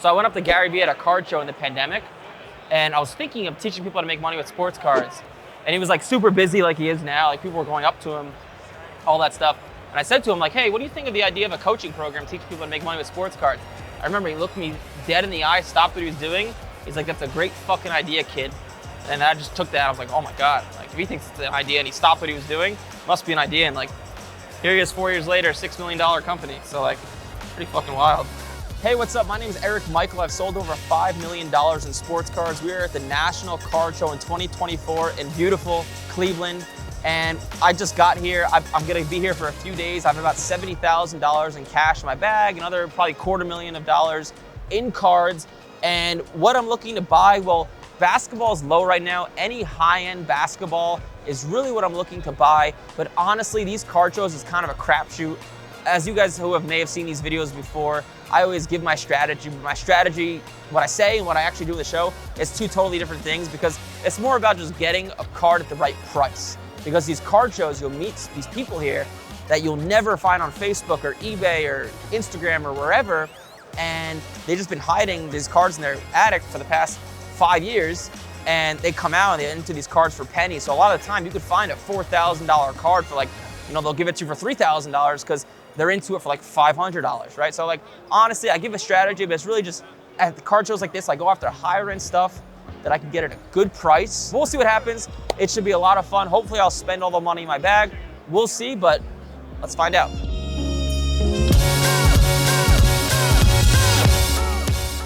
So I went up to Gary Vee at a card show in the pandemic, and I was thinking of teaching people how to make money with sports cards. And he was like super busy like he is now, like people were going up to him, all that stuff. And I said to him like, hey, what do you think of the idea of a coaching program teaching people how to make money with sports cards? I remember he looked me dead in the eye, stopped what he was doing. He's like, that's a great fucking idea, kid. And I just took that, I was like, oh my God. Like if he thinks it's an idea and he stopped what he was doing, must be an idea. And like, here he is 4 years later, $6 million company. So like, pretty fucking wild. Hey, what's up? My name is Eric Michael. I've sold over $5 million in sports cards. We are at the National Card Show in 2024 in beautiful Cleveland. And I just got here. I'm gonna be here for a few days. I have about $70,000 in cash in my bag, another probably $250,000 in cards. And what I'm looking to buy, well, basketball is low right now. Any high-end basketball is really what I'm looking to buy. But honestly, these card shows is kind of a crapshoot. As you guys who may have seen these videos before, I always give my strategy. My strategy, what I say and what I actually do in the show, is two totally different things because it's more about just getting a card at the right price. Because these card shows, you'll meet these people here that you'll never find on Facebook or eBay or Instagram or wherever, and they've just been hiding these cards in their attic for the past 5 years, and they come out and they enter these cards for pennies. So a lot of the time you could find a $4,000 card for like, they'll give it to you for $3,000 because they're into it for like $500, right? So like, honestly, I give a strategy, but it's really just at the card shows like this, I go after higher end stuff that I can get at a good price. We'll see what happens. It should be a lot of fun. Hopefully I'll spend all the money in my bag. We'll see, but let's find out.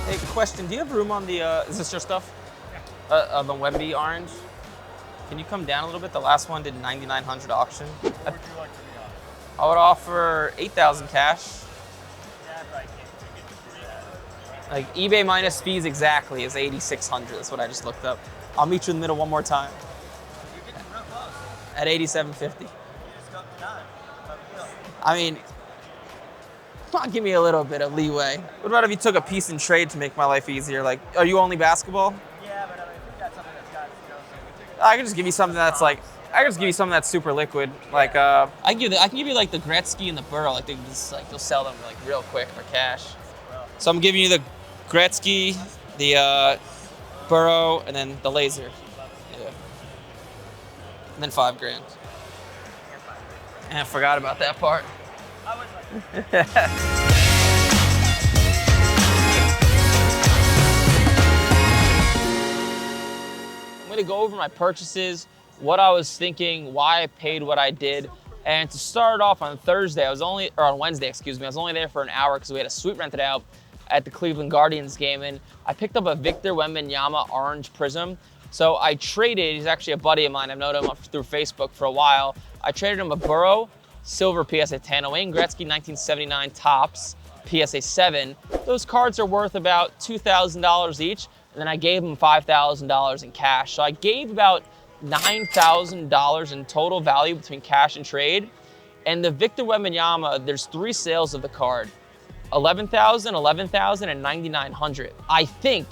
Hey, question, do you have room on the, is this your stuff? The Wemby orange? Can you come down a little bit? The last one did 9,900 auction. What would you like to be on? I would offer 8,000 cash. Yeah, but I can't get to that. Like eBay minus fees exactly is 8,600. That's what I just looked up. I'll meet you in the middle one more time. You're getting real close. At 8,750. You just got the 9. I mean, come on, give me a little bit of leeway. What about if you took a piece in trade to make my life easier? Like, are you only basketball? Yeah, but I mean, if we got something that's got, I can just give you something that's like, I can just give you something that's super liquid. Like, I can give you like the Gretzky and the Burrow. Like, they'll sell them like real quick for cash. So I'm giving you the Gretzky, the Burrow, and then the laser. Yeah. And then $5,000. And I forgot about that part. I was like, I'm gonna go over my purchases, what I was thinking, why I paid what I did. And to start off on Wednesday, I was only there for an hour because we had a suite rented out at the Cleveland Guardians game. And I picked up a Victor Wembanyama orange prism. So I traded, he's actually a buddy of mine, I've known him through Facebook for a while. I traded him a Burrow, silver PSA 10, a Wayne Gretzky 1979 Topps PSA 7. Those cards are worth about $2,000 each. And then I gave him $5,000 in cash. So I gave about $9,000 in total value between cash and trade. And the Victor Wembanyama, there's 3 sales of the card. 11,000, 11,000, and 9,900. I think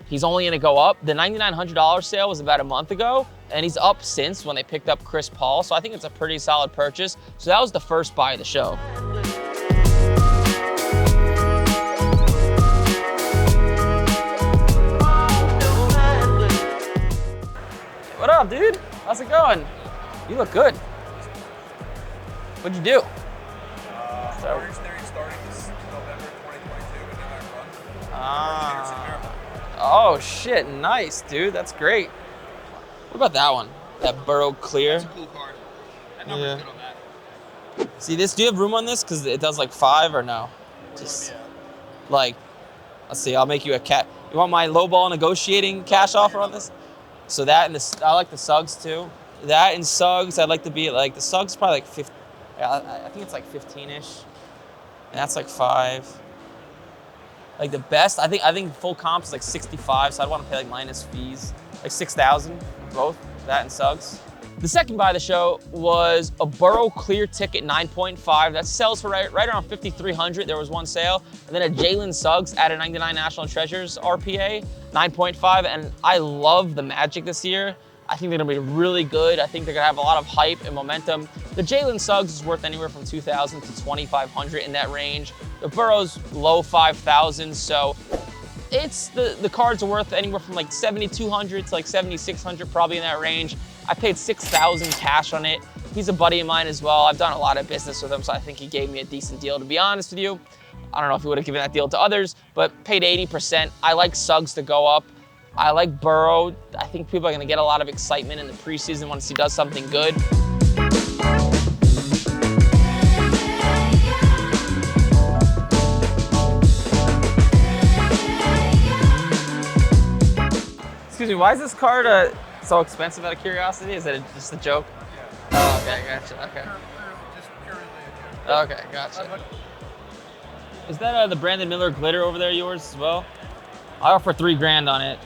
he's only gonna go up. The $9,900 sale was about a month ago, and he's up since when they picked up Chris Paul. So I think it's a pretty solid purchase. So that was the first buy of the show. What up, dude? How's it going? You look good. What'd you do? Orange Theory started this November 2022 with no run. Oh shit, nice, dude. That's great. What about that one? That Burrow Clear? That's a cool card. That number's good on that. See this, do you have room on this? Because it does like 5 or no? Just like, let's see, I'll make you a cat. You want my lowball negotiating cash offer on this? So that and this, I like the Suggs too. That and Suggs, I'd like to be like, the Suggs probably like 50, I think it's like 15-ish. And that's like 5. Like the best, I think full comp is like 65, so I'd want to pay like minus fees, like 6,000, both, that and Suggs. The second buy of the show was a Burrow Clear Ticket 9.5. That sells for right around 5,300. There was one sale. And then a Jalen Suggs at a 99 National Treasures RPA, 9.5. And I love the Magic this year. I think they're gonna be really good. I think they're gonna have a lot of hype and momentum. The Jalen Suggs is worth anywhere from 2,000 to 2,500 in that range. The Burrow's low 5,000, so it's the cards are worth anywhere from like 7,200 to like 7,600, probably in that range. I paid 6,000 cash on it. He's a buddy of mine as well. I've done a lot of business with him, so I think he gave me a decent deal. To be honest with you, I don't know if he would have given that deal to others, but paid 80%. I like Suggs to go up. I like Burrow. I think people are gonna get a lot of excitement in the preseason once he does something good. Excuse me, why is this card so expensive out of curiosity? Is it just a joke? Oh, okay, gotcha, okay. Just purely a joke. Okay, gotcha. Is that the Brandon Miller glitter over there yours as well? I offer $3,000 on it.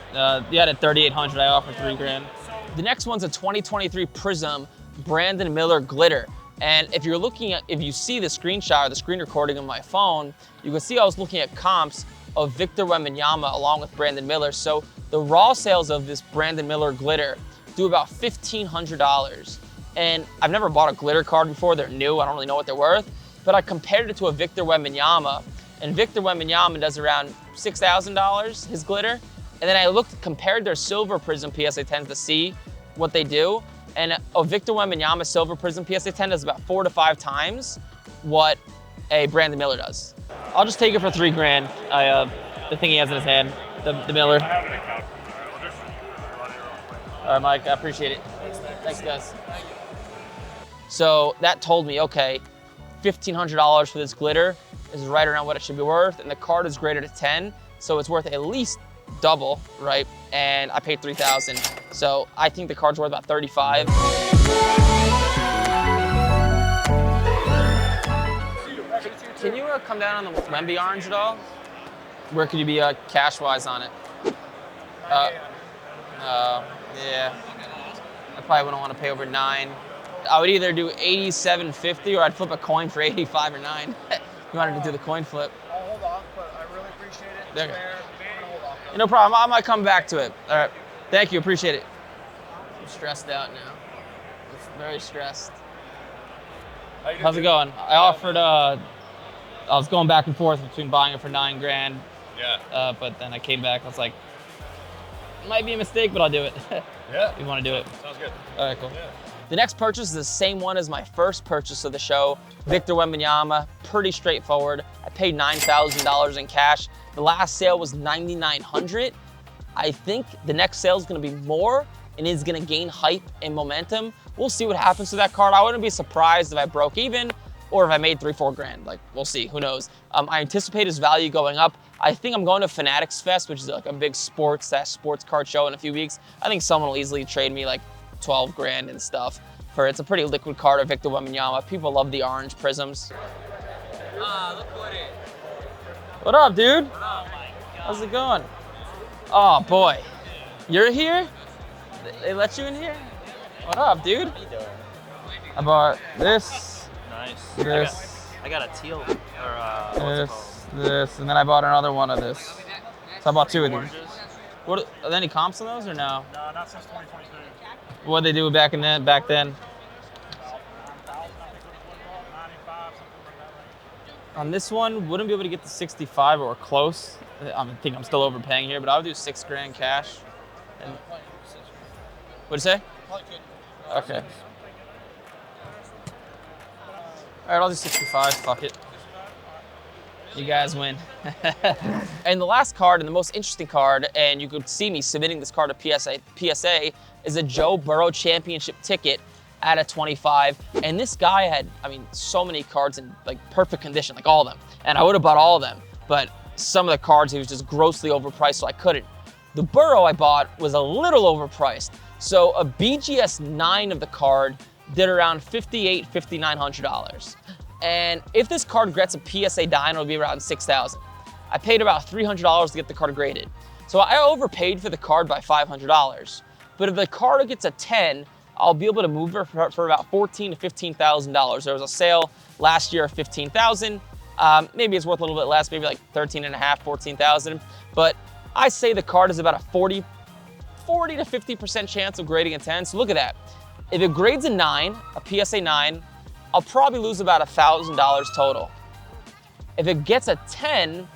You had it 3,800, I offer $3,000. The next one's a 2023 Prism Brandon Miller glitter. And if you're looking at, if you see the screenshot or the screen recording on my phone, you can see I was looking at comps of Victor Wembanyama along with Brandon Miller. So the raw sales of this Brandon Miller glitter do about $1,500. And I've never bought a glitter card before. They're new, I don't really know what they're worth. But I compared it to a Victor Wembanyama, and Victor Wembanyama does around $6,000, his glitter. And then I compared their silver Prism PSA 10s to see what they do. And a Victor Wembanyama silver Prism PSA 10 does about 4 to 5 times what a Brandon Miller does. I'll just take it for $3,000. The thing he has in his hand, the Miller. All right, Mike, I appreciate it. Thanks, guys. So that told me, okay, $1,500 for this glitter is right around what it should be worth, and the card is graded at 10, so it's worth at least double, right? And I paid $3,000, so I think the card's worth about $35. Can you come down on the Wemby orange at all? Where could you be cash-wise on it? Yeah. I probably wouldn't want to pay over 9. I would either do 87.50 or I'd flip a coin for 85 or 9. You wanted to do the coin flip. I'll hold off, but I really appreciate it. Okay. I'm gonna hold off. No problem. I might come back to it. All right. Thank you. Appreciate it. I'm stressed out now. I'm very stressed. How's it going? I offered. I was going back and forth between buying it for $9,000. Yeah. But then I came back. I was like, it might be a mistake, but I'll do it. Yeah. You want to do it? Sounds good. All right, cool. Yeah. The next purchase is the same one as my first purchase of the show, Victor Wembanyama. Pretty straightforward. I paid $9,000 in cash. The last sale was $9,900. I think the next sale is going to be more and is going to gain hype and momentum. We'll see what happens to that card. I wouldn't be surprised if I broke even or if I made $3,000-4,000. Like, we'll see. Who knows? I anticipate his value going up. I think I'm going to Fanatics Fest, which is like a big sports card show in a few weeks. I think someone will easily trade me like $12,000 and stuff for it's a pretty liquid card of Victor Wembanyama. People love the orange prisms. Look what it. What up, dude? What up? How's it going? Oh boy, you're here? They let you in here? What up, dude? How you doing? I bought this, Nice. this, I got a teal or what's it this, called? this, and then I bought another one of this. So I bought 2 of these. Oranges. What are there any comps on those or no? No, not since 2022. What did they do back then? 9,000, I think, 95, something like that. On this one, wouldn't be able to get to 65 or close. I think I'm still overpaying here, but I would do $6,000 cash. And what'd you say? Okay. All right, I'll do 65. Fuck it. You guys win. And the last card and the most interesting card, and you could see me submitting this card to PSA, is a Joe Burrow championship ticket at a 25. And this guy had, I mean, so many cards in like perfect condition, like all of them. And I would have bought all of them, but some of the cards, he was just grossly overpriced, so I couldn't. The Burrow I bought was a little overpriced. So a BGS 9 of the card did around $5,800, $5,900. And if this card gets a PSA dime, it'll be around $6,000. I paid about $300 to get the card graded. So I overpaid for the card by $500. But if the card gets a 10, I'll be able to move it for about $14,000 to $15,000. There was a sale last year of $15,000. Maybe it's worth a little bit less, maybe like $13,500, $14,000. But I say the card is about a 40 to 50% chance of grading a 10. So look at that. If it grades a 9, a PSA 9, I'll probably lose about $1,000 total. If it gets a 10,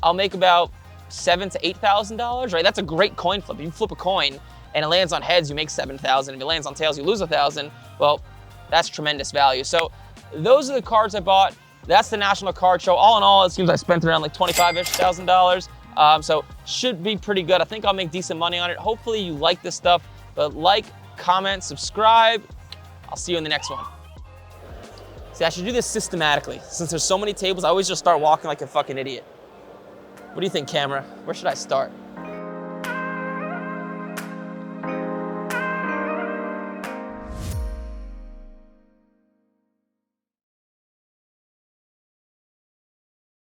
I'll make about $7,000 to $8,000, right? That's a great coin flip. If you flip a coin and it lands on heads, you make 7,000. If it lands on tails, you lose 1,000. Well, that's tremendous value. So those are the cards I bought. That's the National Card Show. All in all, it seems I spent around like $25,000. So should be pretty good. I think I'll make decent money on it. Hopefully you like this stuff, but like, comment, subscribe. I'll see you in the next one. See, I should do this systematically. Since there's so many tables, I always just start walking like a fucking idiot. What do you think, camera? Where should I start?